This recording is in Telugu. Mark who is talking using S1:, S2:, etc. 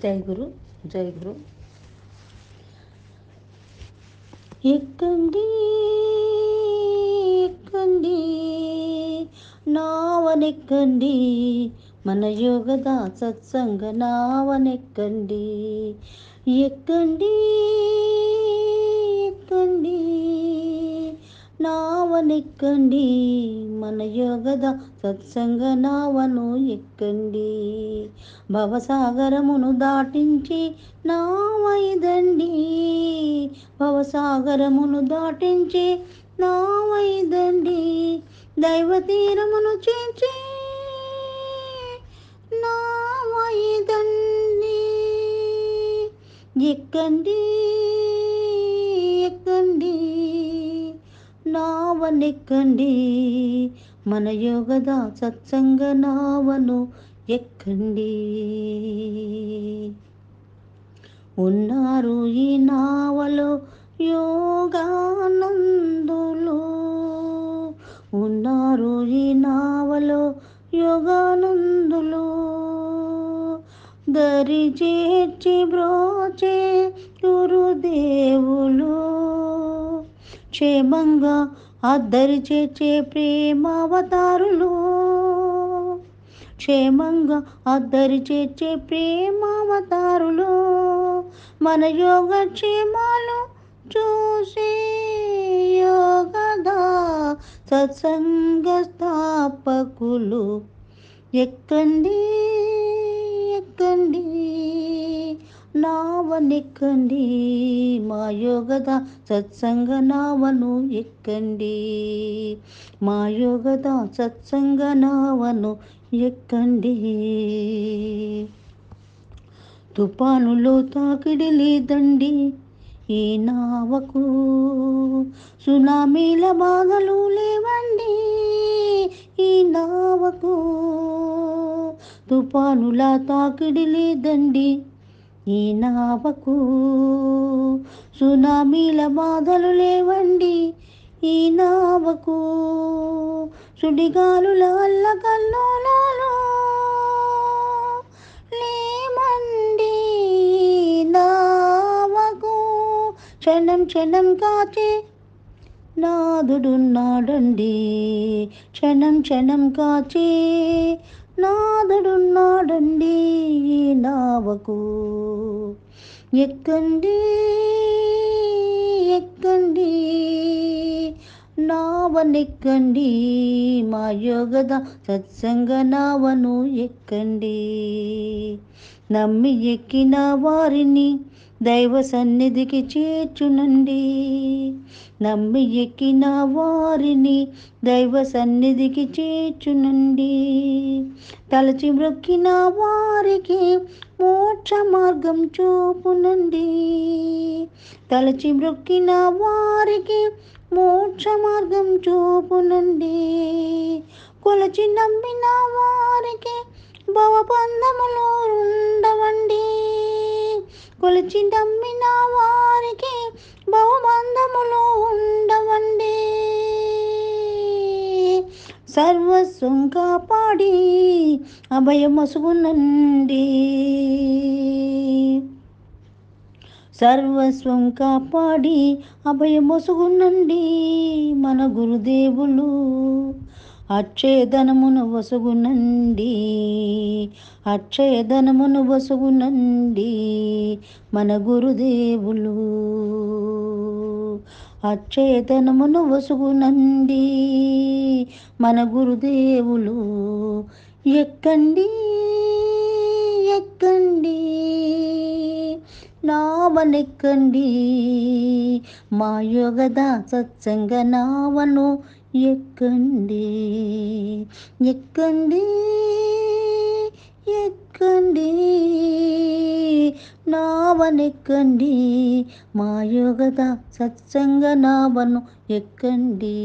S1: జై గురు, జై గురు. ఎక్కండి ఎక్కండి నావనెక్కండి, మన యోగద సత్సంగ నావనెక్కండి. ఎక్కండి ఎక్కండి నావనెక్కండి, మన యోగద సత్సంగ నావను ఎక్కండి. భవసాగరమును దాటించి నావైదండి, భవసాగరమును దాటించి నావైదండి. దైవ తీరమును చేర్చి నావైదండి. ఎక్కండి ఎక్కండి నావనెక్కండి, మన యోగద సత్సంగ నావను ఎక్కండి. ఉన్నారు ఈ నావలో యోగానందులు, ఉన్నారు ఈ నావలో యోగానందులు. దరి చేర్చి బ్రోచే గురుదేవులు, క్షేమంగా అద్దరి చేర్చే ప్రేమావతారులు, క్షేమంగా అద్దరి చేర్చే ప్రేమావతారులు. మన యోగక్షేమాలు చూసే యోగద సత్సంగ స్థాపకులు. ఎక్కండి ఎక్కండి నావనెక్కండి, మా యోగద సత్సంగ నావను ఎక్కండి. మా యోగద సత్సంగ నావను ఎక్కండి. తుఫానులో తాకిడి లేదండి ఈ నావకు, సునామీల బాధలు లేవండి ఈ నావకు. తుఫానుల తాకిడి లేదండి ఈ నావకు, సునామీల బాధలు లేవండి ఈ నావకు. సుడిగాలుల అల్లకల్లోలాలు లేమండి నావకు. క్షణం క్షణం కాచే నాదుడున్నాడండి, క్షణం క్షణం కాచే నాదుడున్నాడండి ఈ నావకు. ఎక్కండి ఎక్కండి నావనెక్కండి, మా యోగద సత్సంగ నావను ఎక్కండి. నమ్మి ఎక్కిన వారిని దైవ సన్నిధికి చేర్చునండి, నమ్మి ఎక్కిన వారిని దైవ సన్నిధికి చేర్చునండి. తలచి మ్రొక్కిన వారికి మోక్ష మార్గం చూపునండి, తలచి మ్రొక్కిన వారికి మోక్ష మార్గం చూపునండి. కొలచి నమ్మిన వారికి భవబంధములు ఉండవండి, కొలిచి నమ్మిన వారికి భవబంధములు ఉండవండి. సర్వస్వం కాపాడి అభయమసుగునండి, సర్వస్వం కాపాడి అభయమొసుగునండి మన గురుదేవులు. అక్షయధనమును వసుగునండి, అక్షయధనమును వసుగునండి మన గురుదేవులు. అక్షయధనమును వసుగునండి మన గురుదేవులు. ఎక్కండి ఎక్కండి నావనెక్కండి, మా యోగద సత్సంగ నావను ఎక్కండి. ఎక్కండి ఎక్కండి నావనెక్కండి, మా యోగద సత్సంగ నావను ఎక్కండి.